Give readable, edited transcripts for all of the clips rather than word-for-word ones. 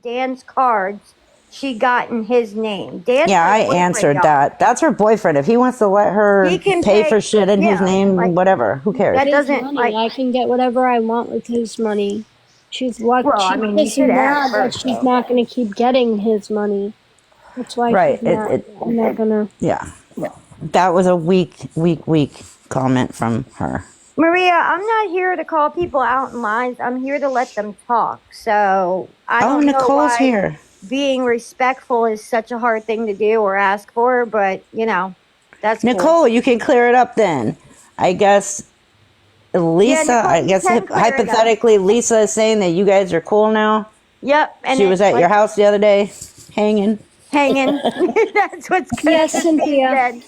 Dan's cards she got in his name. Dan's Yeah, her I boyfriend, answered y'all. that. That's her boyfriend. If he wants to let He her can pay for pay, shit in his yeah, name, like whatever. Who cares? that His doesn't money. like. I can get whatever I want with his money. She's Well, I she's mean, you should pissing ask mad that first, she's though. not going to keep getting his money. That's why Right. she's not. I'm not gonna. Yeah. That was a weak comment from her. Maria, I'm not here to call people out in lines. I'm here to let them talk. So I Oh, don't know Nicole's why here. being respectful is such a hard thing to do or ask for, but that's cool. Nicole, you can clear it up then. I guess Yeah, Lisa, Nicole, I you guess can clear it up. hypothetically, Lisa is saying that you guys are cool now. Yep, and She was it's at your like house the other day, hanging. hanging. That's Yes, that's being Cynthia. said.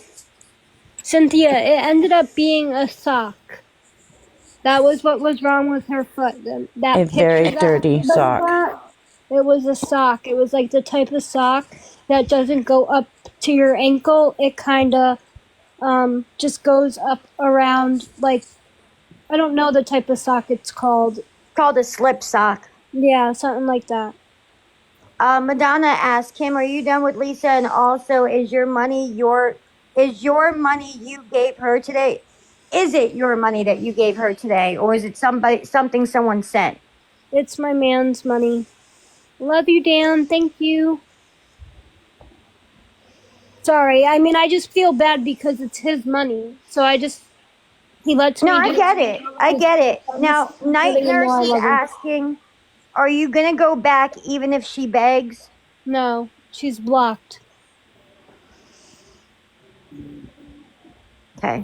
Cynthia, it ended up being a sock. That was what was wrong with her foot. A That very picture that dirty everybody sock. got, it was a sock. It was like the type of sock that doesn't go up to your ankle. It kind of just goes up around, like, I don't know the type of sock it's called. Called a slip sock. Yeah, something like that. Madonna asked Kim, "Are you done with Lisa? And also, is your money you gave her today? Is it your money that you gave her today, or is it something someone sent?" It's my man's money. Love you, Dan. Thank you. Sorry. I mean, I just feel bad because it's his money. So he lets No, me I do get it. I his, get it. I'm just Now, Night letting him know Nurse I is love him. asking, "Are you gonna go back even if she begs?" No, she's blocked. Okay.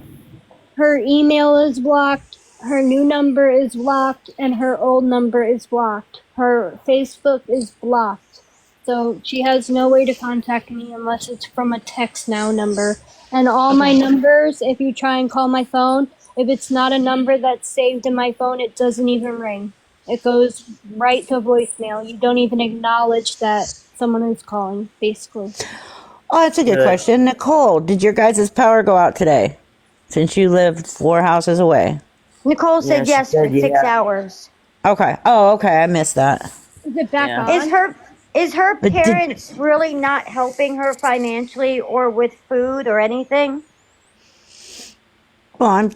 Her email is blocked, her new number is blocked, and her old number is blocked. Her Facebook is blocked. So she has no way to contact me unless it's from a text now number. And all my numbers, if you try and call my phone, if it's not a number that's saved in my phone, it doesn't even ring. It goes right to voicemail. You don't even acknowledge that someone is calling, basically. Oh, that's a good question. Nicole, did your guys' power go out today? Since you lived 4 houses away. Nicole said she yes for said, 6 hours. Okay. Oh, okay. I missed that. Is it back Yeah. Is on? her But did parents really not helping her financially or with food or anything? well,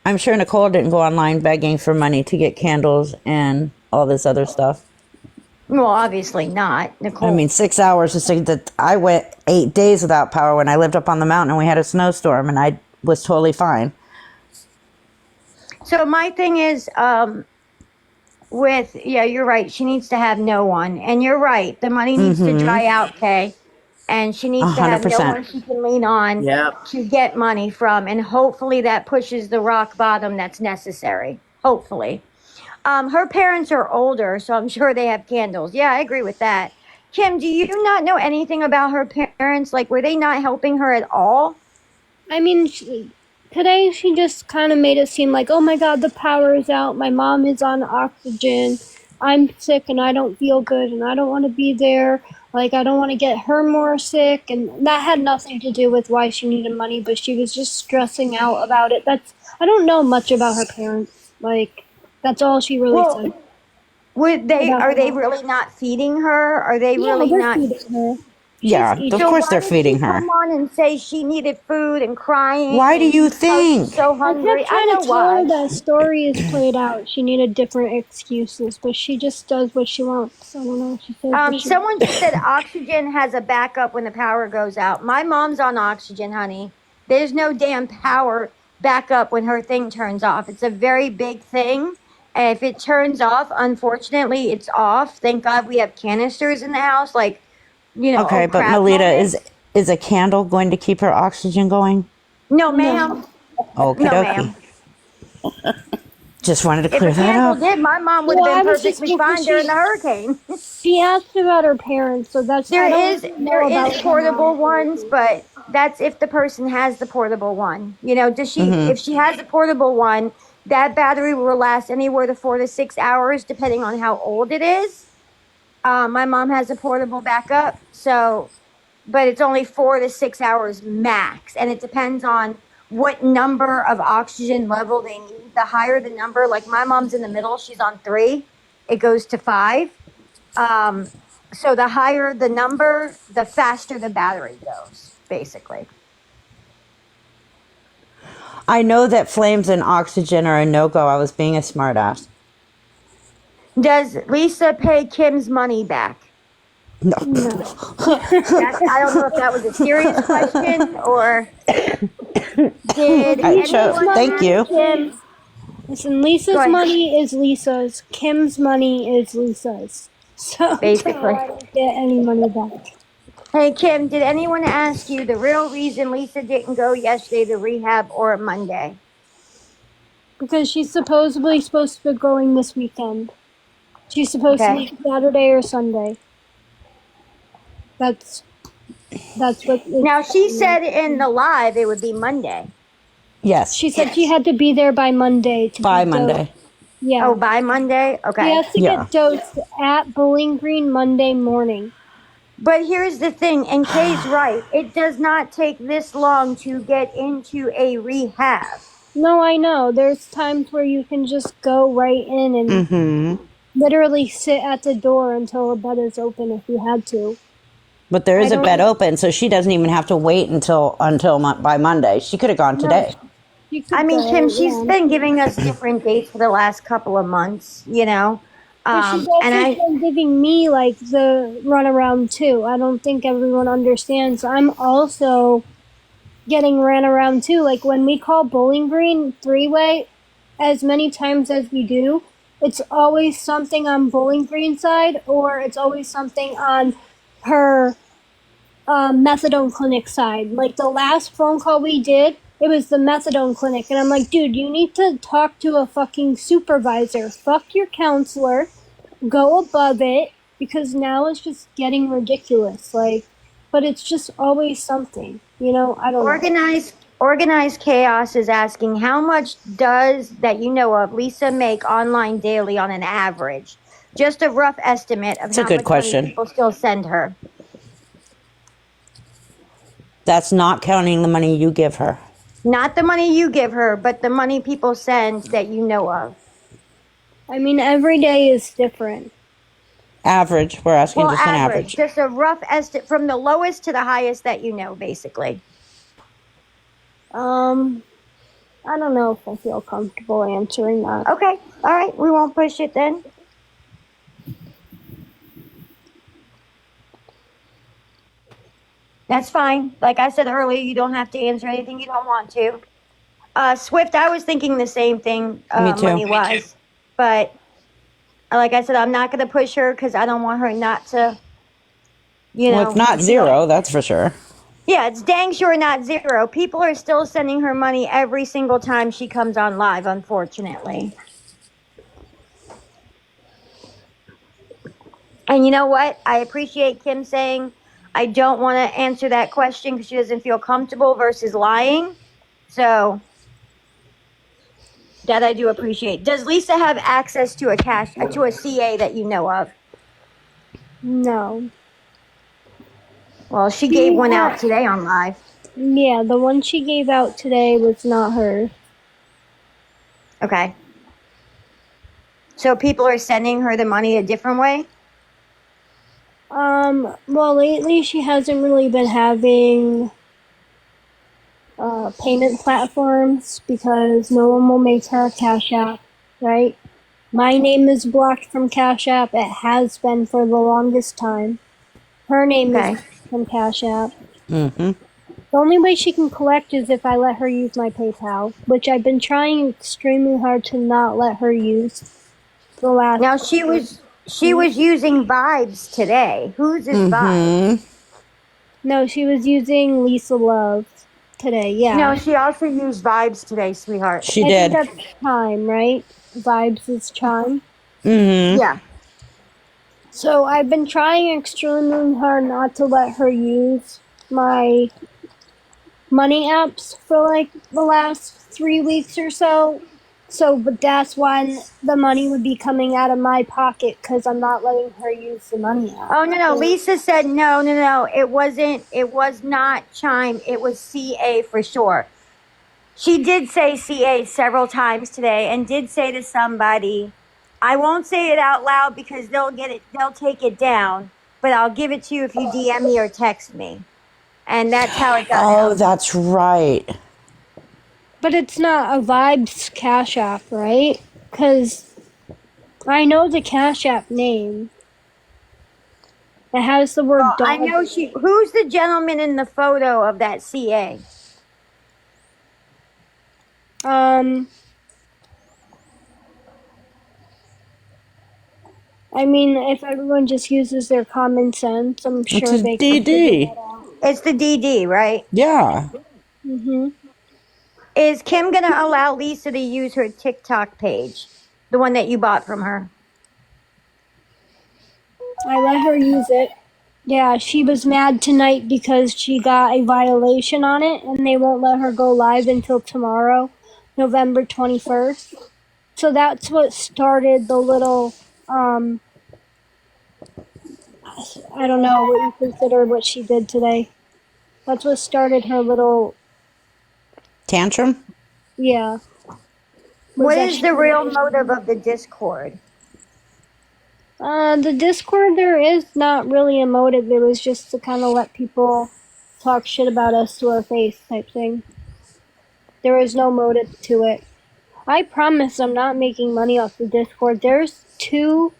I'm sure Nicole didn't go online begging for money to get candles and all this other stuff. Well, obviously not, I Nicole. mean, 6 hours to say that I went 8 days without power when I lived up on the mountain and we had a snowstorm and I was totally fine. So my thing is, yeah, you're right. She needs to have no one, and you're right. The money needs to dry out, Kay, and she A needs to hundred have no percent. one she can lean on Yep. to get money from, and hopefully that pushes the rock bottom that's necessary. Hopefully. Her parents are older, so I'm sure they have candles. Yeah, I agree with that. Kim, do you not know anything about her parents? Like, were they not helping her at all? I mean, today she just kind of made it seem like, oh my god, the power is out, my mom is on oxygen, I'm sick and I don't feel good and I don't want to be there. Like, I don't want to get her more sick. And that had nothing to do with why she needed money, but she was just stressing out about it. I don't know much about her parents. Like, that's all she really said Well, about are her they mom. really not feeding her? Are they Yeah, really they're not? feeding her. She's Yeah, of eating. So course why they're did she feeding come her. on and say she needed food and crying Why do and you how she's think? so I hungry? kept I trying know to tell her why. that story is played out. She needed different excuses, but she just does what she wants. I don't know. She says what she wants. Someone just said oxygen has a backup when the power goes out. My mom's on oxygen, honey. There's no damn power backup when her thing turns off. It's a very big thing. And if it turns off, unfortunately, it's off. Thank God we have canisters in the house. Like, oh Okay, but crap Melita, is moments. is a candle going to keep her oxygen going? No, ma'am. No. Okie No, dokie. ma'am. Just wanted to If a clear that candle up. did, my mom would have Well, been I was just perfectly because fine during the hurricane. she asked about her parents, so that's I don't really There know is about her portable mom. ones, but that's if the person has the portable one. Does she Mm-hmm. if she has a portable one, that battery will last anywhere to 4 to 6 hours depending on how old it is. My mom has a portable backup, so but it's only 4 to 6 hours max, and it depends on what number of oxygen level they need. The higher the number, like my mom's in the middle, she's on 3, it goes to 5. Um, So the higher the number, the faster the battery goes, basically. I know that flames and oxygen are a no-go. I was being a smartass. Does Lisa pay Kim's money back? No. No. I don't know if that was a serious question or did Lisa's anyone Thank money you. Kim? Listen, Go Lisa's ahead. money is Lisa's. Kim's money is Lisa's. So Basically. I don't get any money back. Hey Kim, did anyone ask you the real reason Lisa didn't go yesterday to rehab or Monday? Because she's supposedly supposed to be going this weekend. She's supposed to Okay. leave Saturday or Sunday. That's what Now she said in the live it would be Monday. Yes. she said she had to be there by Monday to By be Monday. dosed. Yeah. Oh, by Monday? She Okay. has to Yeah. get dosed at Bowling Green Monday morning. But here's the thing, and Kay's right. It does not take this long to get into a rehab. No, I know. There's times where you can just go right in and literally sit at the door until a bed is open if you had to. But there is I a don't- bed open, so she doesn't even have to wait until by Monday. She could have gone today. You could I mean, go, Kim, she's yeah. been giving us different dates for the last couple of months, you know. But she's And also been giving me like the runaround too. I don't think everyone understands. I'm also getting ran around too. Like when we call Bowling Green three-way, as many times as we do, it's always something on Bowling Green side or it's always something on her methadone clinic side. Like the last phone call we did, it was the methadone clinic. And I'm like, dude, you need to talk to a fucking supervisor. Fuck your counselor. Go above it. Because now it's just getting ridiculous. Like, but it's just always something. You know, I don't know. organized chaos is asking how much does that you know of Lisa make online daily on an average? Just a rough estimate of That's a how good much question. money people still send her. That's not counting the money you give her. Not the money you give her, but the money people send that you know of. I mean, every day is different. Average. We're asking Well, just an average. just a rough estimate from the lowest to the highest that you know, basically. I don't know if I feel comfortable answering that. Okay, all right, we won't push it then. That's fine. Like I said earlier, you don't have to answer anything you don't want to. Swift, I was thinking the same thing, Me too. money-wise. But like I said, I'm not going to push her because I don't want her not to, you know. Well, it's not zero, that's for sure. Yeah, it's dang sure not zero. People are still sending her money every single time she comes on live, unfortunately. And you know what? I appreciate Kim saying, I don't want to answer that question because she doesn't feel comfortable versus lying. So that I do appreciate. Does Lisa have access to a CA that you know of? No. Well, she gave one out today on live. Yeah, the one she gave out today was not her. Okay. So people are sending her the money a different way? Well, lately she hasn't really been having payment platforms because no one will make her a Cash App, right? My name is blocked from Cash App. It has been for the longest time. Her name is blocked from Cash App. Mm-hmm. The only way she can collect is if I let her use my PayPal, which I've been trying extremely hard to not let her use. The last. Now she was using Vibes today. Whose is Vibes? No, she was using Lisa Love today. Yeah. No, she also used Vibes today, sweetheart. She I did. think that's Chime, right? Vibes is Chime. Mm-hmm. Yeah. So I've been trying extremely hard not to let her use my money apps for like the last 3 weeks or so. But that's when the money would be coming out of my pocket because I'm not letting her use the money app. Oh no. Lisa said no. It was not Chime. It was CA for sure. She did say CA several times today and did say to somebody, I won't say it out loud because they'll take it down. but I'll give it to you if you DM me or text me. And that's how it got Oh, out. that's right. But it's not a Vibes Cash App, right? Because I know the Cash App name. It has the word Well, I dog. know she. Who's the gentleman in the photo of that CA? I mean, if everyone just uses their common sense, I'm It's sure a they can figure DD. that out. It's the DD, right? Yeah. Is Kim gonna allow Lisa to use her TikTok page, the one that you bought from her? I let her use it. Yeah, she was mad tonight because she got a violation on it and they won't let her go live until tomorrow, November 21st. So that's what started the little, I don't know what you consider what she did today. That's what started her little, Tantrum? yeah. Was What that is she the real didn't. motive of the Discord? The Discord, there is not really a motive. It was just to kind of let people talk shit about us to our face type thing. There is no motive to it. I promise I'm not making money off the Discord. There's two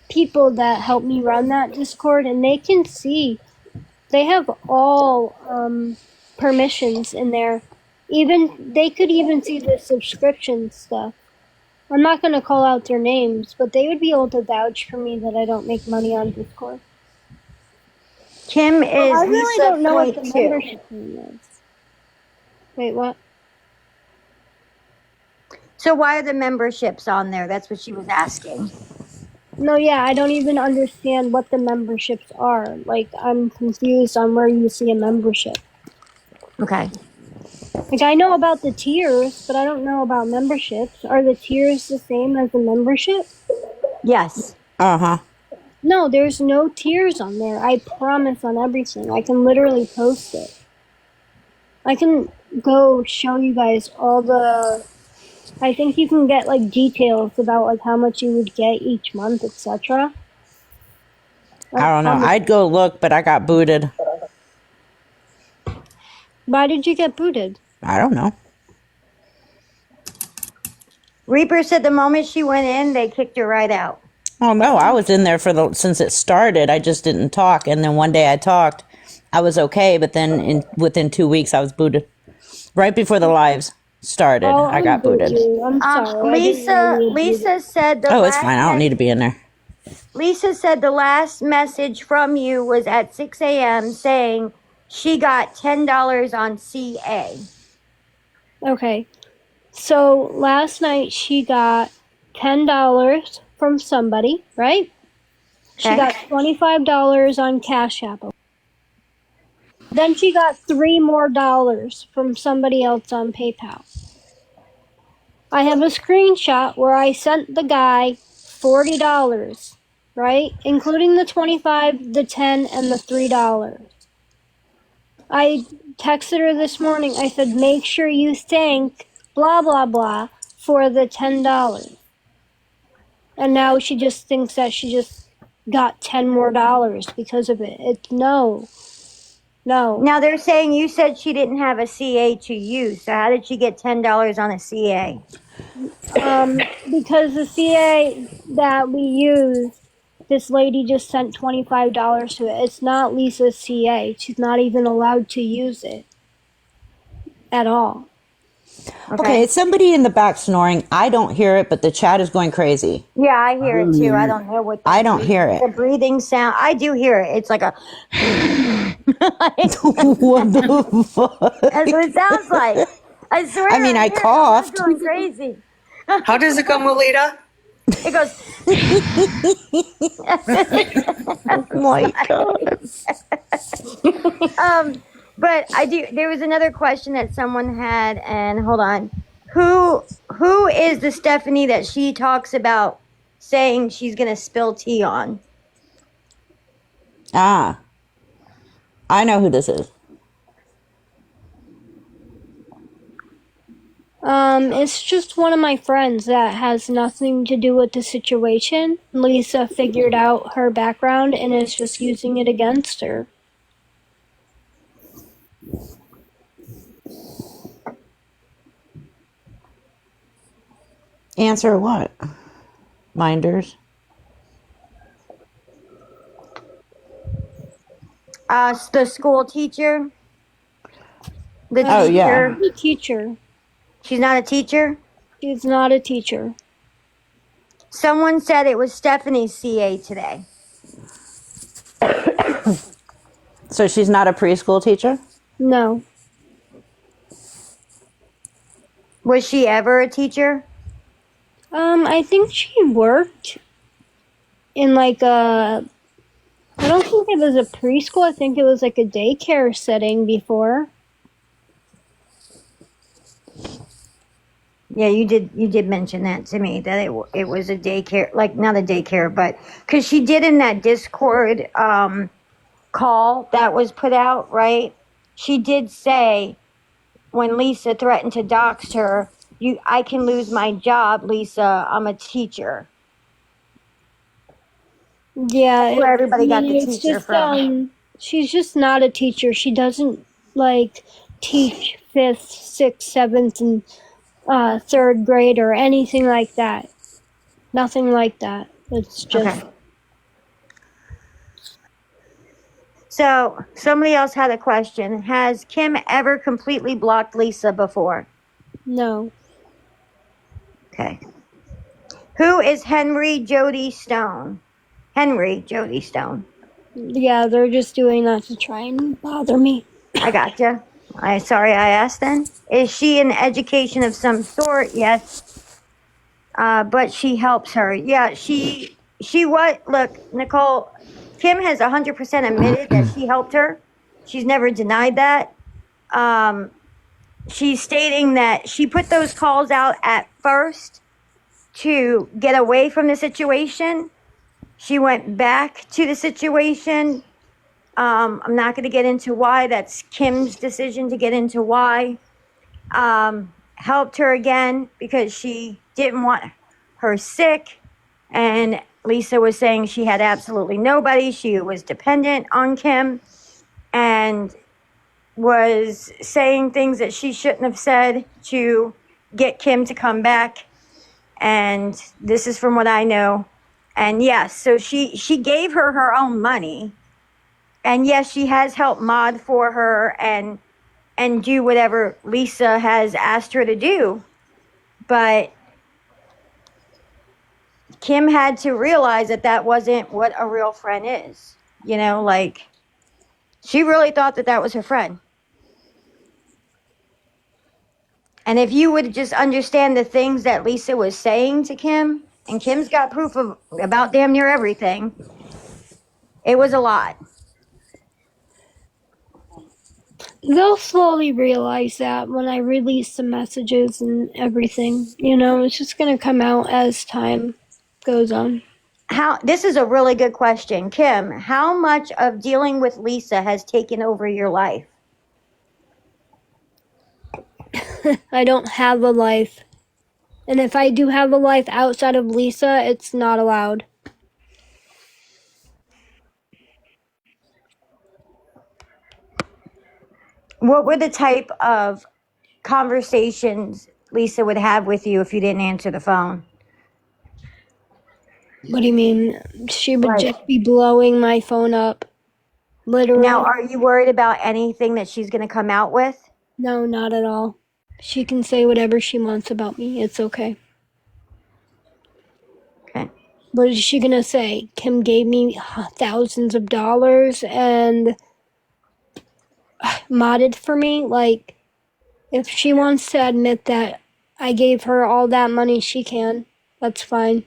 people that help me run that Discord, and they can see. They have all permissions in there. Even they could even see the subscription stuff. I'm not gonna call out their names, but they would be able to vouch for me that I don't make money on Discord. Kim Well, is I really Lisa don't know what the point two. membership thing is. Wait, what? So why are the memberships on there? That's what she was asking. No, yeah, I don't even understand what the memberships are. Like, I'm confused on where you see a membership. Okay. Like, I know about the tiers, but I don't know about memberships. Are the tiers the same as the membership? Yes. Uh-huh. No, there's no tiers on there. I promise on everything. I can literally post it. I can go show you guys all the. I think you can get like details about like how much you would get each month, etc. I don't know. I'd go look, but I got booted. Why did you get booted? I don't know. Reaper said the moment she went in, they kicked her right out. Oh no, I was in there since it started. I just didn't talk, and then one day I talked. I was okay, but then within 2 weeks I was booted. Right before the lives started, Oh, I got unboot booted. you. I'm sorry. I didn't know you would do Lisa that. said the Oh, it's last. fine. I don't need to be in there. Lisa said the last message from you was at 6 a.m. saying she got $10 on CA. Okay. So last night she got $10 from somebody, right? She Okay. got $25 on Cash App. Then she got $3 more from somebody else on PayPal. I have a screenshot where I sent the guy $40, right? Including the 25, the 10, and the $3. I texted her this morning. I said, make sure you thank blah, blah, blah for the $10. And now she just thinks that she just got $10 more because of it. It's no. Now they're saying you said she didn't have a CA to use. So how did she get $10 on a CA? Because the CA that we use, this lady just sent $25 to it. It's not Lisa's CA. She's not even allowed to use it at all. Okay, it's somebody in the back snoring. I don't hear it, but the chat is going crazy. Yeah, I hear it too. I don't know what I don't hear it. the breathing sound. I do hear it. It's like a. What the fuck? That's what it sounds like. I swear. I mean, I hear it. coughed. I'm not going crazy. How does it go, Melita? It goes. Oh my god. But I do. There was another question that someone had, and hold on. Who is the Stephanie that she talks about saying she's gonna spill tea on? Ah. I know who this is. It's just one of my friends that has nothing to do with the situation. Lisa figured out her background and is just using it against her. Answer what? Minders. The school teacher. The Oh, yeah. teacher. The teacher. She's not a teacher. She's not a teacher. Someone said it was Stephanie's CA today. So she's not a preschool teacher? No. Was she ever a teacher? I think she worked in like a, I don't think it was a preschool. I think it was like a daycare setting before. Yeah, you did mention that to me, that it was a daycare, like not a daycare, but because she did in that Discord call that was put out, right? She did say when Lisa threatened to dox her, I can lose my job, Lisa. I'm a teacher. Yeah, Where everybody got the it's teacher just from. she's just not a teacher. She doesn't like teach 5th, 6th, 7th, and 3rd grade or anything like that. Nothing like that. It's just Okay. So somebody else had a question. Has Kim ever completely blocked Lisa before? no. Okay. Who is Henry Jody Stone? Henry Jody Stone. Yeah, they're just doing that to try and bother me. I gotcha. Sorry I asked then. Is she in education of some sort? Yes. But she helps her. Yeah, she what? Look, Nicole, Kim has 100% admitted that she helped her. She's never denied that. She's stating that she put those calls out at first to get away from the situation. She went back to the situation. I'm not going to get into why. That's Kim's decision to get into why. Helped her again because she didn't want her sick. And Lisa was saying she had absolutely nobody. She was dependent on Kim and was saying things that she shouldn't have said to get Kim to come back. And this is from what I know. And yes, so she gave her own money. And yes, she has helped mod for her and do whatever Lisa has asked her to do. But Kim had to realize that that wasn't what a real friend is. You know, like she really thought that that was her friend. And if you would just understand the things that Lisa was saying to Kim, and Kim's got proof of about damn near everything, it was a lot. They'll slowly realize that when I release the messages and everything. You know, it's just going to come out as time goes on. This is a really good question. Kim, how much of dealing with Lisa has taken over your life? I don't have a life. And if I do have a life outside of Lisa, it's not allowed. What were the type of conversations Lisa would have with you if you didn't answer the phone? What do you mean? She would Right. just be blowing my phone up. Literally. Now, are you worried about anything that she's going to come out with? No, not at all. She can say whatever she wants about me. It's okay. Okay. What is she gonna say? Kim gave me thousands of dollars and modded for me? Like, if she wants to admit that I gave her all that money, she can. That's fine.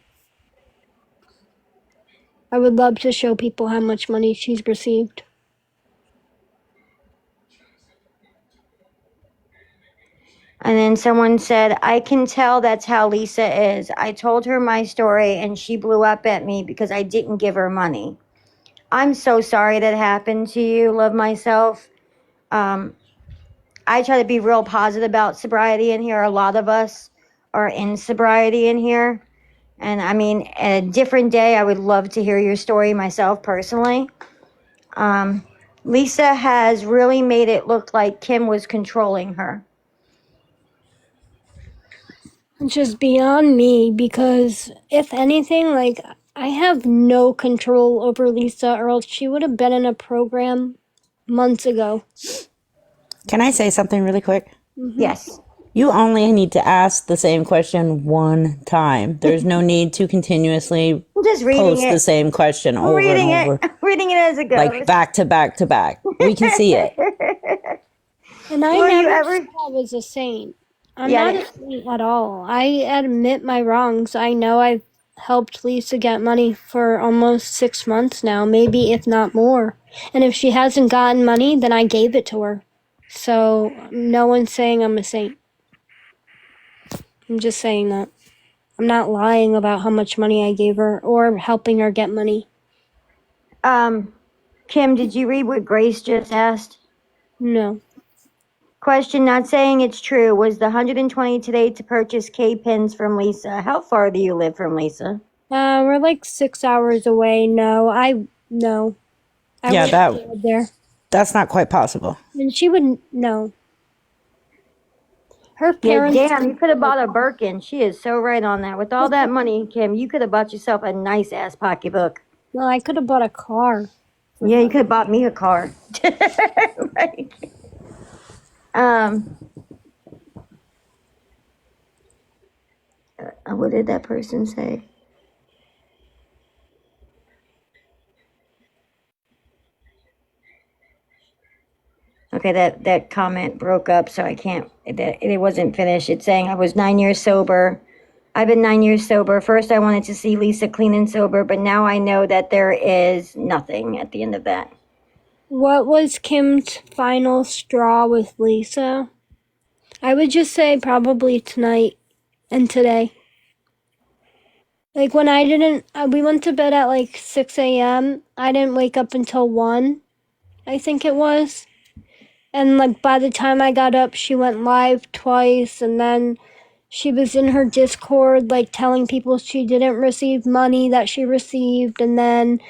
I would love to show people how much money she's received. And then someone said, I can tell that's how Lisa is. I told her my story and she blew up at me because I didn't give her money. I'm so sorry that happened to you, love myself. I try to be real positive about sobriety in here. A lot of us are in sobriety in here. And I mean, a different day, I would love to hear your story myself personally. Lisa has really made it look like Kim was controlling her. It's just beyond me because, if anything, like, I have no control over Lisa, or else she would have been in a program months ago. Can I say something really quick? Yes. You only need to ask the same question one time. There's no need to continuously I'm just reading post the it. same question over Reading and over. it. Reading it as it goes. Like back to back to back. We can see it. And I Will you never ever? said I was a saint. I'm Yeah. not a saint at all. I admit my wrongs. I know I've helped Lisa get money for almost 6 months now, maybe if not more. And if she hasn't gotten money, then I gave it to her. So no one's saying I'm a saint. I'm just saying that. I'm not lying about how much money I gave her or helping her get money. Kim, did you read what Grace just asked? No. Question, not saying it's true. Was the 120 today to purchase K pins from Lisa? How far do you live from Lisa? We're like 6 hours away. No. I Yeah, wouldn't go there. that's not quite possible. And she wouldn't know. Her Yeah, parents. damn, you could have bought a Birkin. She is so right on that. With all that money, Kim, you could have bought yourself a nice ass pocketbook. Well, I could have bought a car. Yeah, you could have bought me a car. Like, what did that person say? Okay, that comment broke up, so I can't. It wasn't finished. It's saying I was 9 years sober. I've been 9 years sober. First, I wanted to see Lisa clean and sober, but now I know that there is nothing at the end of that. What was Kim's final straw with Lisa? I would just say probably tonight and today. Like when I didn't, we went to bed at like 6 a.m. I didn't wake up until 1, I think it was. And like by the time I got up, she went live twice, and then she was in her Discord like telling people she didn't receive money that she received, and then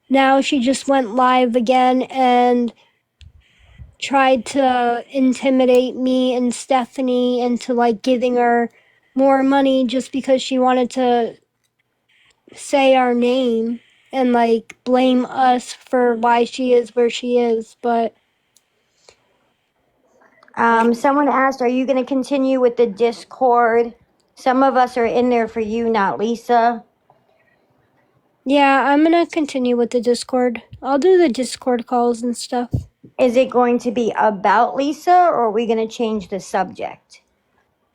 now she just went live again and tried to intimidate me and Stephanie into like giving her more money just because she wanted to say our name and like blame us for why she is where she is. But Someone asked, are you going to continue with the Discord? Some of us are in there for you, not Lisa. yeah, I'm gonna continue with the Discord. I'll do the Discord calls and stuff. Is it going to be about Lisa, or are we going to change the subject?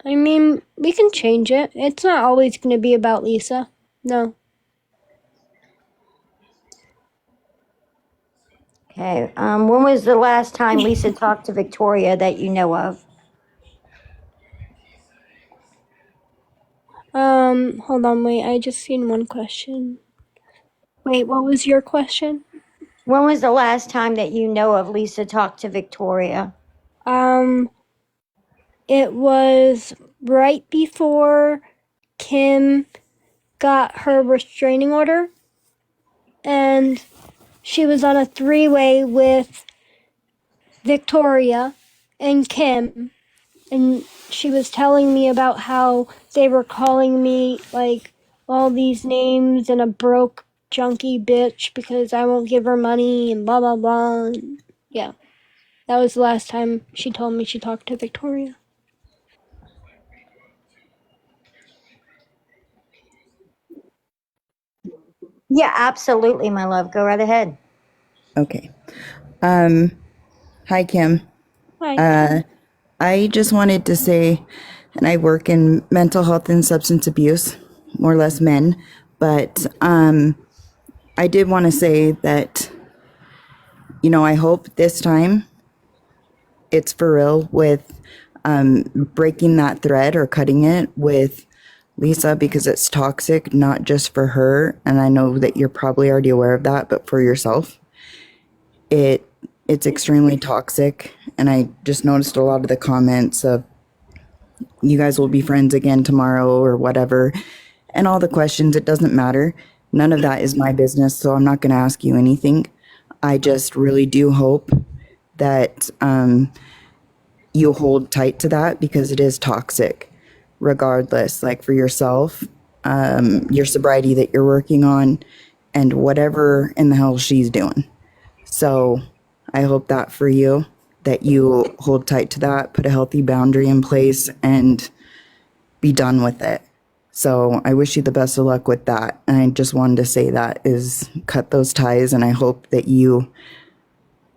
I mean, we can change it. It's not always gonna be about Lisa. No. Okay. When was the last time Lisa talked to Victoria that you know of? Hold on, wait, I just seen one question. Wait, what was your question? When was the last time that you know of Lisa talked to Victoria? It was right before Kim got her restraining order, and she was on a three-way with Victoria and Kim, and she was telling me about how they were calling me like all these names and a broke junkie bitch because I won't give her money and blah blah blah. And yeah, that was the last time she told me she talked to Victoria. Yeah, absolutely, my love. Go right ahead. Okay. Hi, Kim. Hi. I just wanted to say, and I work in mental health and substance abuse, more or less men, but I did want to say that, I hope this time it's for real with breaking that thread or cutting it with Lisa, because it's toxic, not just for her. And I know that you're probably already aware of that, but for yourself, it it's extremely toxic. And I just noticed a lot of the comments of, you guys will be friends again tomorrow or whatever. And all the questions, it doesn't matter. None of that is my business, so I'm not going to ask you anything. I just really do hope that you hold tight to that, because it is toxic, regardless, like for yourself, your sobriety that you're working on, and whatever in the hell she's doing. So I hope that for you, that you hold tight to that, put a healthy boundary in place, and be done with it. So I wish you the best of luck with that. And I just wanted to say that is cut those ties, and I hope that you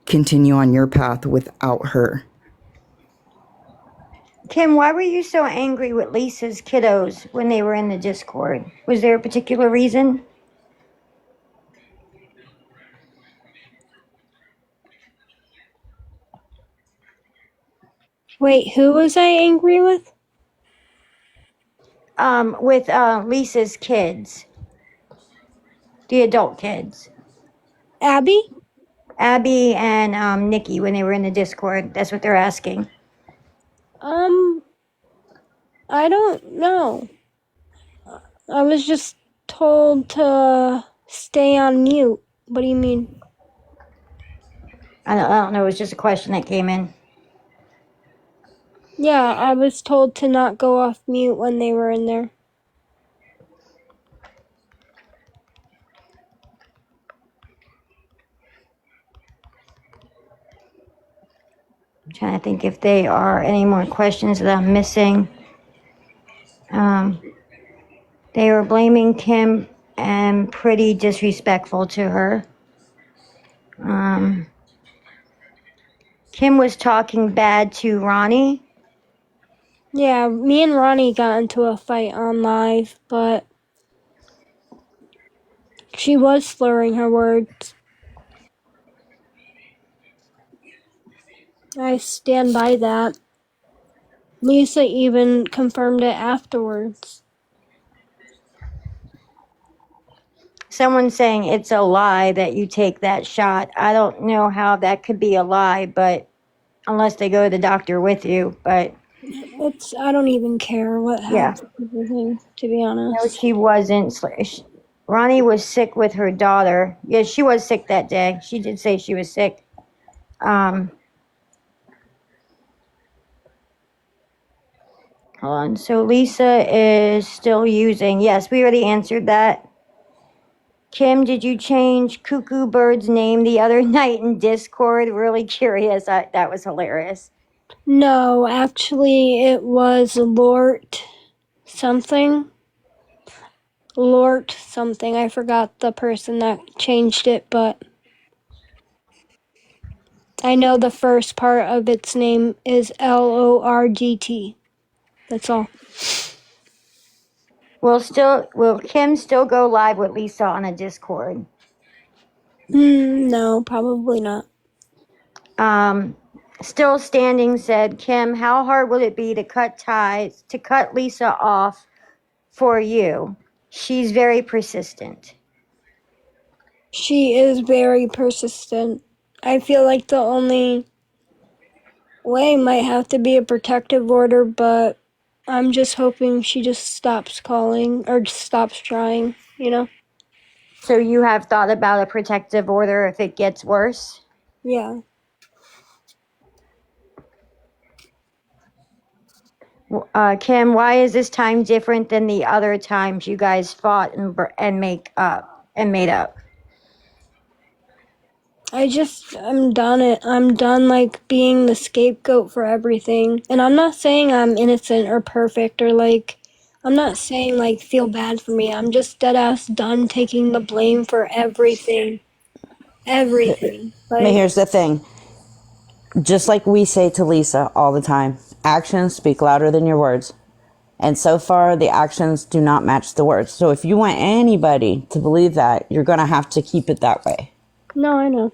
continue on your path without her. Kim, why were you so angry with Lisa's kiddos when they were in the Discord? Was there a particular reason? Wait, who was I angry with? With Lisa's kids, the adult kids, Abby? Abby and Nikki, when they were in the Discord. That's what they're asking. I don't know. I was just told to stay on mute. What do you mean? I don't know. It was just a question that came in. Yeah, I was told to not go off mute when they were in there. I'm trying to think if there are any more questions that I'm missing. They were blaming Kim and pretty disrespectful to her. Kim was talking bad to Ronnie. Yeah, me and Ronnie got into a fight on live, but she was slurring her words. I stand by that. Lisa even confirmed it afterwards. Someone's saying it's a lie that you take that shot. I don't know how that could be a lie, but unless they go to the doctor with you. But I don't even care what yeah, half the people think, to be no, honest. she wasn't. Ronnie was sick with her daughter. Yeah, she was sick that day. She did say she was sick. Hold on. So Lisa is still using. Yes, we already answered that. Kim, did you change Cuckoo Bird's name the other night in Discord? Really curious. That was hilarious. No, actually, it was Lort something. Lort something. I forgot the person that changed it, but I know the first part of its name is LORGT. That's all. Will Kim still go live with Lisa on a Discord? No, probably not. Still standing said, Kim, how hard would it be to cut Lisa off for you? She's very persistent. She is very persistent. I feel like the only way might have to be a protective order, but I'm just hoping she just stops calling or just stops trying, you know? So you have thought about a protective order if it gets worse? Yeah. Kim, why is this time different than the other times you guys fought and made up? I'm done. I'm done like being the scapegoat for everything. And I'm not saying I'm innocent or perfect or like, I'm not saying like feel bad for me. I'm just dead ass done taking the blame for everything. Everything. But Like, here's the thing. Just like we say to Lisa all the time, actions speak louder than your words. And so far, the actions do not match the words. So if you want anybody to believe that, you're going to have to keep it that way. no, I know.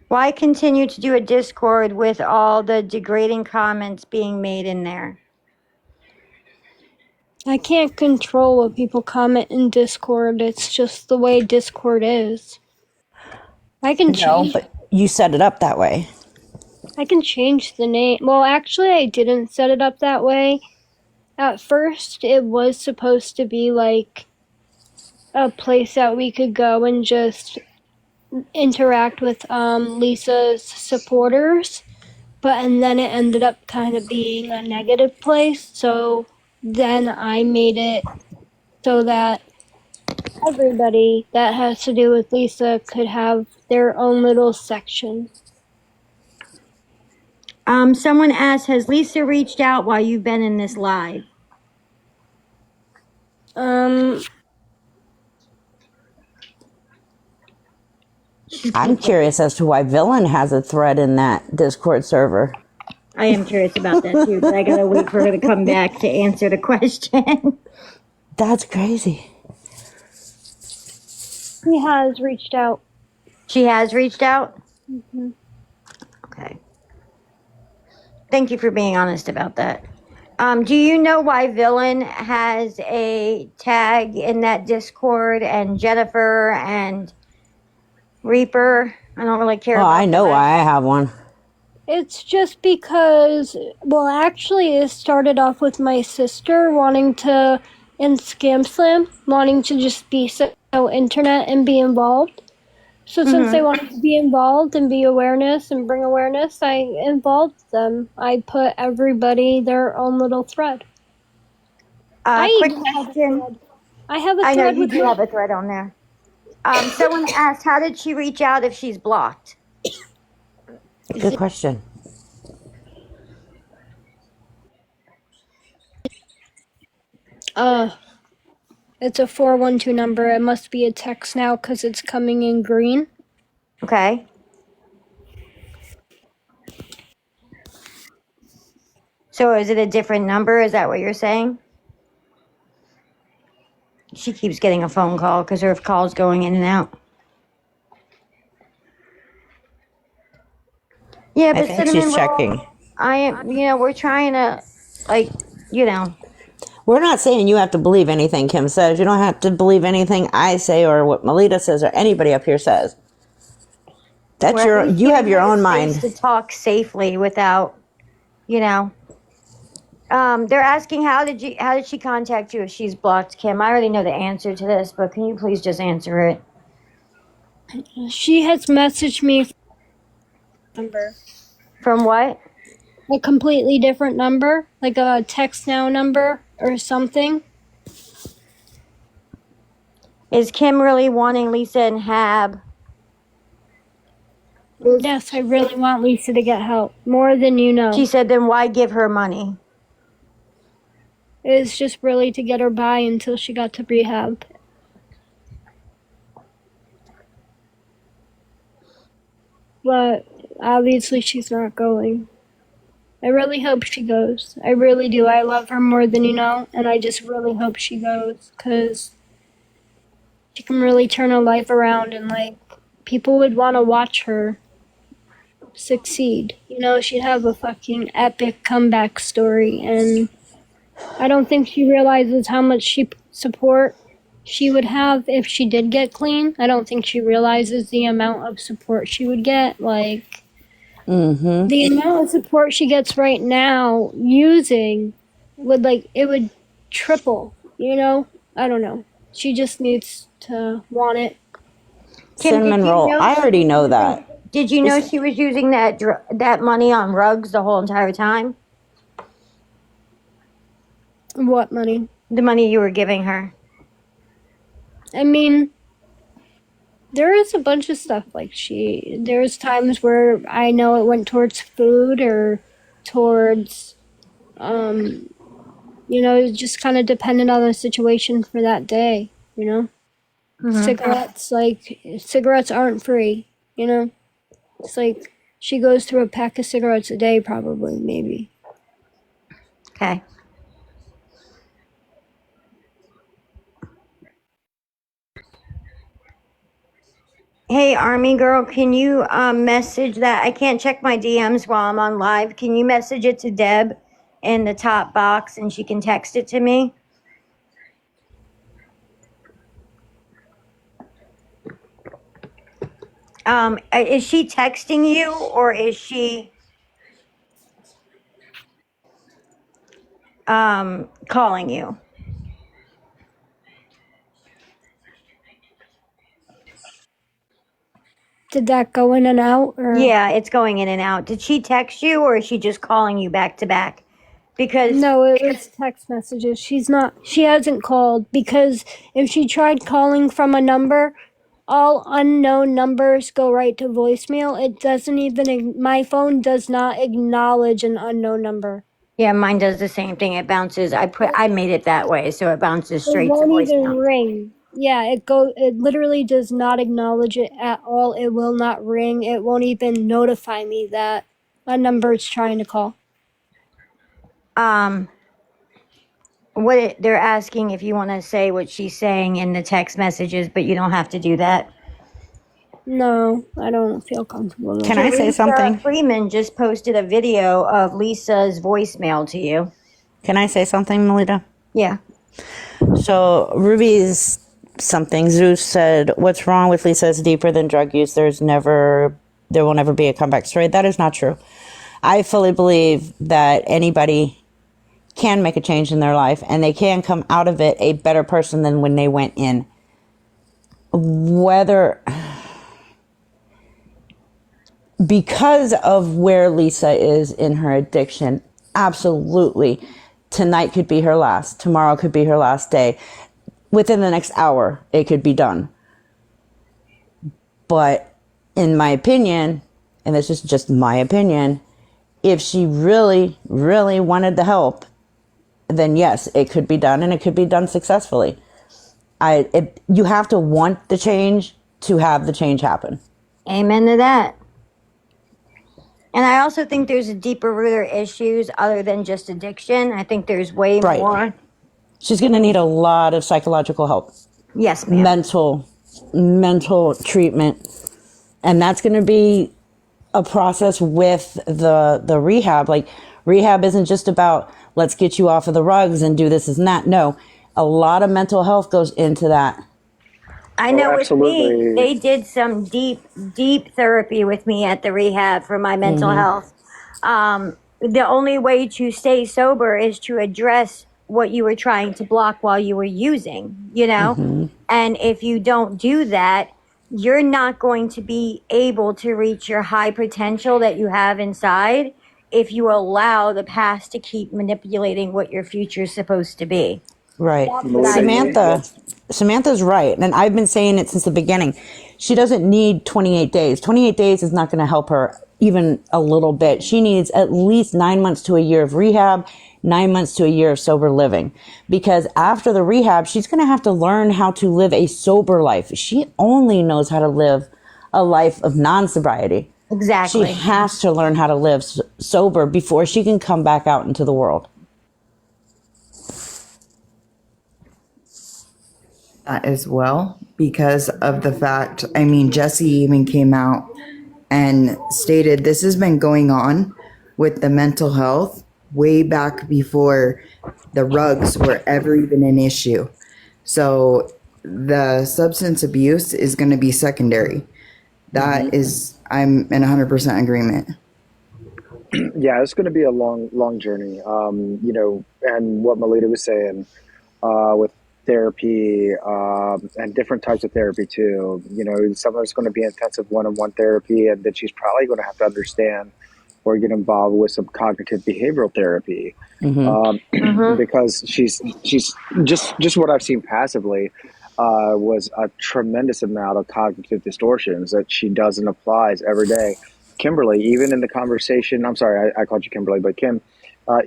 Why continue to do a Discord with all the degrading comments being made in there? I can't control what people comment in Discord. It's just the way Discord is. I can No, change. but you set it up that way. I can change the name. Well, actually, I didn't set it up that way. At first, it was supposed to be like a place that we could go and just interact with Lisa's supporters, and then it ended up kind of being a negative place. So then I made it so that everybody that has to do with Lisa could have their own little section. Someone asked, has Lisa reached out while you've been in this live? I'm curious as to why Villain has a thread in that Discord server. I am curious about that too, but I gotta wait for her to come back to answer the question. That's crazy. He has reached out. She has reached out? Mm-hmm. Okay. Thank you for being honest about that. Do you know why Villain has a tag in that Discord and Jennifer and Reaper? I don't really care about I know the rest. why I have one. It's just because, well, actually, it started off with my sister wanting to, in Scam Slam, wanting to just be so internet and be involved. So since they wanted to be involved and be awareness and bring awareness, I involved them. I put everybody their own little thread. Quick question. I have a I know thread you with do have a thread on there. Someone asked, how did she reach out if she's blocked? Good question. It's a 412 number. It must be a text now because it's coming in green. Okay. So is it a different number? Is that what you're saying? She keeps getting a phone call because her call's going in and out. Yeah, but I think she's checking. I am, we're trying to, like, We're not saying you have to believe anything Kim says. You don't have to believe anything I say or what Melita says or anybody up here says. That's you have your own mind. To talk safely without, they're asking how did she contact you if she's blocked, Kim? I already know the answer to this, but can you please just answer it? She has messaged me number. From what? A completely different number, like a text now number or something. Is Kim really wanting Lisa and Hab? Yes, I really want Lisa to get help, more than you know. She said, then why give her money? It's just really to get her by until she got to rehab. But obviously she's not going. I really hope she goes. I really do. I love her more than you know, and I just really hope she goes because she can really turn her life around and, like, people would want to watch her succeed. She'd have a fucking epic comeback story, and I don't think she realizes how much support she would have if she did get clean. I don't think she realizes the amount of support she would get. Like, the amount of support she gets right now it would triple, I don't know. She just needs to want it. Kim, Cinnamon roll. I already know that. Did you know she was using that money on rugs the whole entire time? What money? The money you were giving her. I mean, there is a bunch of stuff there's times where I know it went towards food or towards, just kind of dependent on the situation for that day, Cigarettes aren't free, It's like she goes through a pack of cigarettes a day, probably, maybe. Okay. Hey, Army girl, can you message that? I can't check my DMs while I'm on live. Can you message it to Deb in the top box and she can text it to me? Is she texting you or is she calling you? Did that go in and out? Or? Yeah, it's going in and out. Did she text you or is she just calling you back to back? Because No, it was text messages. She hasn't called because if she tried calling from a number, all unknown numbers go right to voicemail. It doesn't even, my phone does not acknowledge an unknown number. yeah, mine does the same thing. It bounces. I made it that way, so it bounces It straight to won't even voicemail. ring. Yeah, it literally does not acknowledge it at all. It will not ring. It won't even notify me that a number is trying to call. They're asking if you want to say what she's saying in the text messages, but you don't have to do that. No, I don't feel comfortable. Can I say Teresa something? Freeman just posted a video of Lisa's voicemail to you. Can I say something, Melita? Yeah. So Ruby's something. Zeus said, "What's wrong with Lisa is deeper than drug use. There will never be a comeback story." That is not true. I fully believe that anybody can make a change in their life and they can come out of it a better person than when they went in. Whether because of where Lisa is in her addiction, absolutely. Tonight could be her last. Tomorrow could be her last day. Within the next hour, it could be done. But in my opinion, and this is just my opinion, if she really, really wanted the help, then yes, it could be done and it could be done successfully. You have to want the change to have the change happen. Amen to that. And I also think there's a deeper root issues other than just addiction. I think there's way Right. more. She's going to need a lot of psychological help. Yes, ma'am. Mental treatment. And that's going to be a process with the rehab. Like, rehab isn't just about let's get you off of the rugs and do this and that. No, a lot of mental health goes into that. I know with absolutely. me, they did some deep therapy with me at the rehab for my mental health. The only way to stay sober is to address what you were trying to block while you were using, you know? And if you don't do that, you're not going to be able to reach your high potential that you have inside if you allow the past to keep manipulating what your future is supposed to be. Right. Melissa, Samantha's right. And I've been saying it since the beginning. She doesn't need 28 days. 28 days is not going to help her even a little bit. She needs at least 9 months to a year of rehab, 9 months to a year of sober living. Because after the rehab, she's going to have to learn how to live a sober life. She only knows how to live a life of non-sobriety. Exactly. She has to learn how to live sober before she can come back out into the world. As well, because of the fact, I mean, Jesse even came out and stated this has been going on with the mental health way back before the rugs were ever even an issue. So the substance abuse is going to be secondary. That is, I'm in 100% agreement. yeah, it's going to be a long journey. You know, and what Melita was saying with therapy and different types of therapy too. You know, some of it's going to be intensive one-on-one therapy, and then she's probably going to have to understand or get involved with some cognitive behavioral therapy because she's just what I've seen passively was a tremendous amount of cognitive distortions that she does and applies every day. Kimberly, even in the conversation, I'm sorry, I called you Kimberly, but Kim,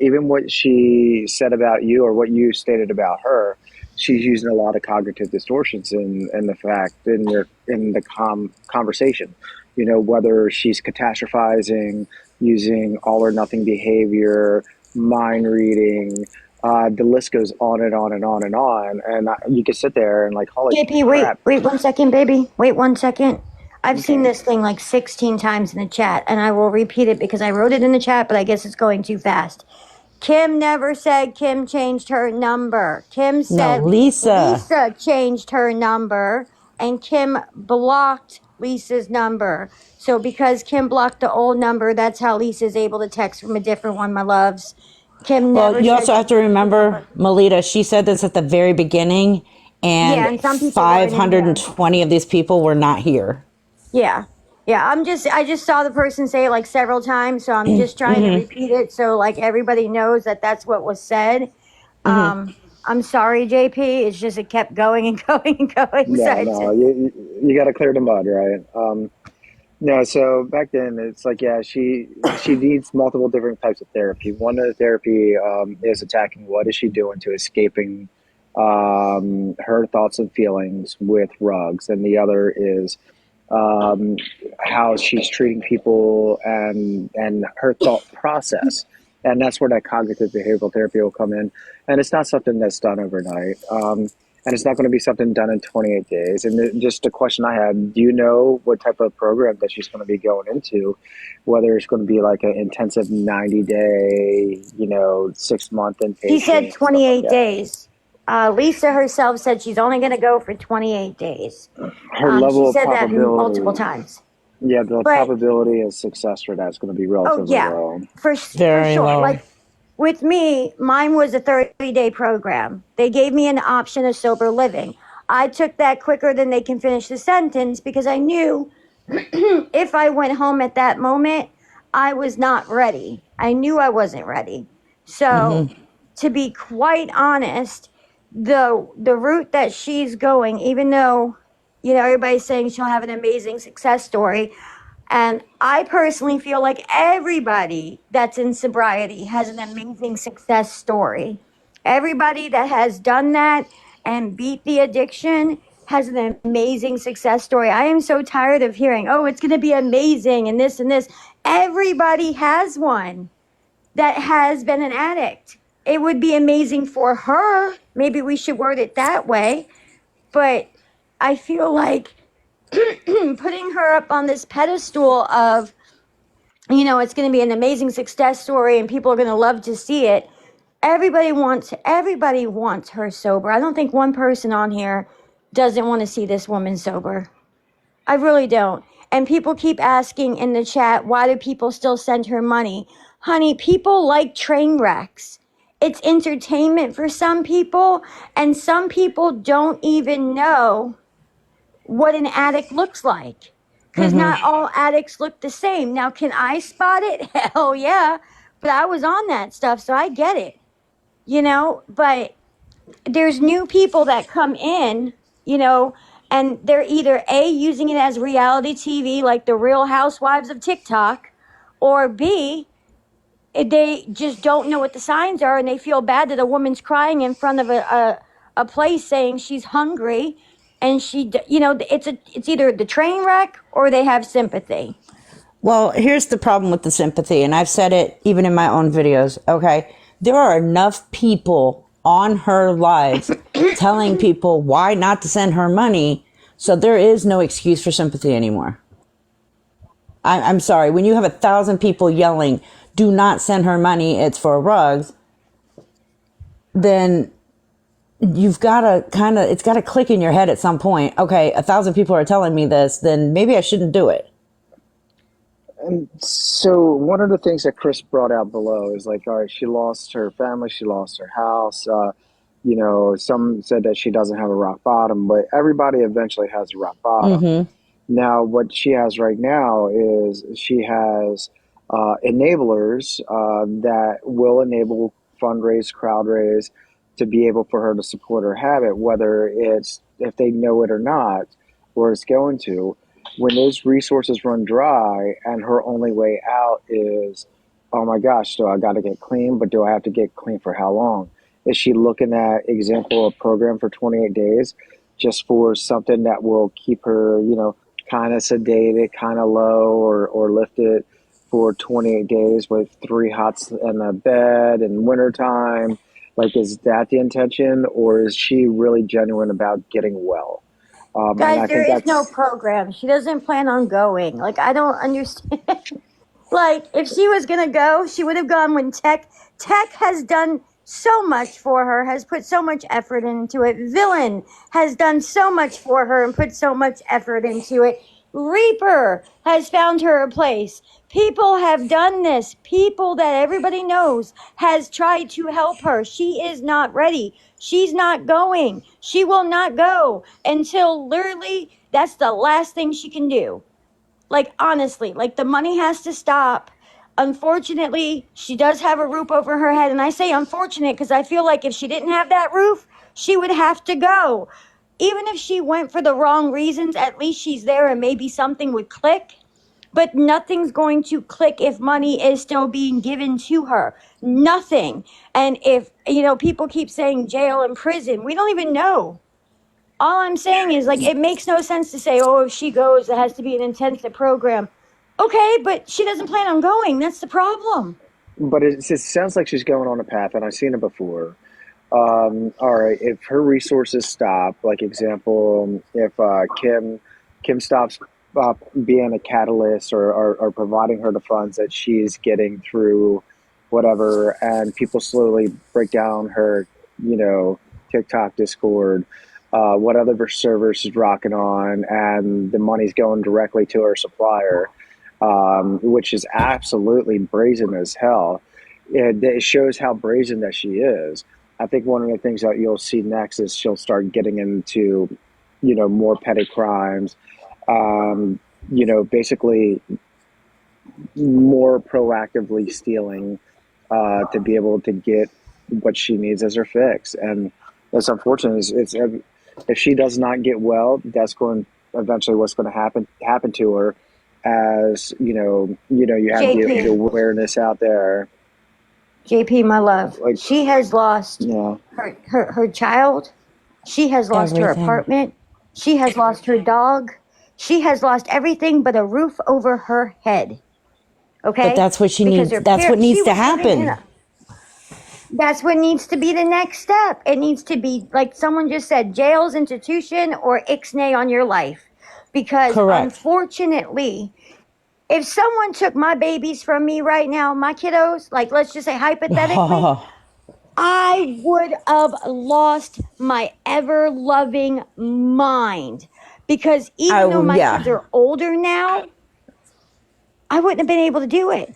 even what she said about you or what you stated about her, she's using a lot of cognitive distortions in the fact in the conversation. You know, whether she's catastrophizing, using all or nothing behavior, mind reading, the list goes on and on and on and on. And you can sit there and like, holy JP, crap. wait 1 second, baby. Wait 1 second. I've seen Okay. this thing like 16 times in the chat, and I will repeat it because I wrote it in the chat, but I guess it's going too fast. Kim never said Kim changed her number. Kim No, said Lisa. Lisa changed her number, and Kim blocked Lisa's number. So because Kim blocked the old number, that's how Lisa's able to text from a different one, my loves. Kim Well, never you said also she have to changed her remember, number. Melita, she said this at the very beginning, Yeah, and and some people weren't in here. 520 of these people were not here. Yeah. Yeah, I just saw the person say it like several times, so I'm just trying to repeat it so like everybody knows that that's what was said. I'm sorry, JP. It's just it kept going and going and going. So No, it's no, just, you got to clear the mud, right? No, so back then it's like, yeah, she needs multiple different types of therapy. One of the therapy is attacking what is she doing to escaping her thoughts and feelings with rugs, and the other is um, how she's treating people and her thought process. And that's where that cognitive behavioral therapy will come in. And it's not something that's done overnight. And it's not going to be something done in 28 days. And just a question I had, do you know what type of program that she's going to be going into? Whether it's going to be like an intensive 90-day, 6-month she said inpatient, stuff like 28 that. days. Lisa herself said she's only going to go for 28 days. Her She level of said that multiple probability, times. yeah, the But probability of success for that is going to be oh relatively yeah, low. for Very sure. low. Like with me, mine was a 30-day program. They gave me an option of sober living. I took that quicker than they can finish the sentence because I knew if I went home at that moment, I was not ready. I knew I wasn't ready. So, to be quite honest, the route that she's going, even though everybody's saying she'll have an amazing success story, and I personally feel like everybody that's in sobriety has an amazing success story. Everybody that has done that and beat the addiction has an amazing success story. I am so tired of hearing, oh, it's going to be amazing and this and this. Everybody has one that has been an addict. It would be amazing for her. Maybe we should word it that way. But I feel like putting her up on this pedestal of, it's going to be an amazing success story and people are going to love to see it. Everybody wants her sober. I don't think one person on here doesn't want to see this woman sober. I really don't. And people keep asking in the chat, why do people still send her money? Honey, people like train wrecks. It's entertainment for some people, and some people don't even know what an addict looks like. Because not all addicts look the same. Now, can I spot it? Hell yeah. But I was on that stuff, so I get it. But there's new people that come in, and they're either A, using it as reality TV, like the Real Housewives of TikTok, or B, they just don't know what the signs are and they feel bad that a woman's crying in front of a place saying she's hungry and it's either the train wreck or they have sympathy. Well, here's the problem with the sympathy, and I've said it even in my own videos, okay? There are enough people on her lives telling people why not to send her money, so there is no excuse for sympathy anymore. I'm sorry. When you have 1,000 people yelling, do not send her money, it's for rugs, then you've got to it's got to click in your head at some point. Okay, 1,000 people are telling me this, then maybe I shouldn't do it. And so one of the things that Chris brought out below is like, all right, she lost her family, she lost her house. Some said that she doesn't have a rock bottom, but everybody eventually has a rock bottom. Now, what she has right now is she has enablers that will enable fundraise, crowd raise to be able for her to support her habit, whether it's if they know it or not, or it's going to. When those resources run dry and her only way out is, oh my gosh, so I got to get clean, but do I have to get clean for how long? Is she looking at example a program for 28 days just for something that will keep her, kind of sedated, kind of low or lifted for 28 days with 3 hots in a bed in wintertime? Like, is that the intention, or is she really genuine about getting well? And Guys, I there think is no that's program. She doesn't plan on going. Like, I don't understand. Like, if she was gonna go, she would have gone when Tech has done so much for her, has put so much effort into it. Villain has done so much for her and put so much effort into it. Reaper has found her a place. People have done this. People that everybody knows has tried to help her. She is not ready. She's not going. She will not go until literally that's the last thing she can do. Like, honestly, like, the money has to stop. Unfortunately, she does have a roof over her head. And I say unfortunate because I feel like if she didn't have that roof, she would have to go. Even if she went for the wrong reasons, at least she's there and maybe something would click. But nothing's going to click if money is still being given to her. Nothing. And if, people keep saying jail and prison, we don't even know. All I'm saying is, like, it makes no sense to say, oh, if she goes, it has to be an intensive program. Okay, but she doesn't plan on going. That's the problem. but it sounds like she's going on a path, and I've seen it before. All right, if her resources stop, like example, if Kim stops being a catalyst or providing her the funds that she's getting through whatever, and people slowly break down her, TikTok, Discord, what other servers she's rocking on, and the money's going directly to her supplier, which is absolutely brazen as hell. It shows how brazen that she is. I think one of the things that you'll see next is she'll start getting into, more petty crimes. Um, basically more proactively stealing to be able to get what she needs as her fix. And it's unfortunate. If she does not get well, that's going eventually what's going to happen to her. As you have the JP, awareness out there, JP, my love, like she has lost yeah. her child. She has lost her Everything. apartment. She has lost her dog. She has lost everything but a roof over her head. But Okay? that's what she Because needs. her That's what parent, she needs to was living in happen. a, that's what needs to be the next step. It needs to be, like someone just said, jails, institution, or ixnay on your life. Because Correct. unfortunately, if someone took my babies from me right now, my kiddos, like let's just say hypothetically, Oh, I would have lost my ever loving mind. Because even though my kids yeah. are older now, I wouldn't have been able to do it.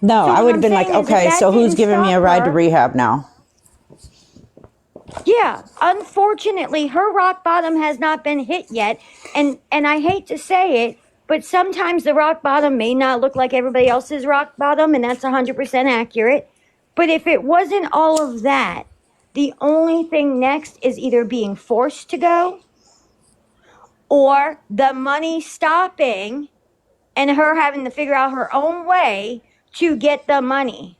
No, So I what would have I'm been like, saying is if okay, that so who's didn't giving me a stop ride to her, rehab now? yeah, unfortunately, her rock bottom has not been hit yet, and I hate to say it, but sometimes the rock bottom may not look like everybody else's rock bottom, and that's 100% accurate. But if it wasn't all of that, the only thing next is either being forced to go or the money stopping and her having to figure out her own way to get the money.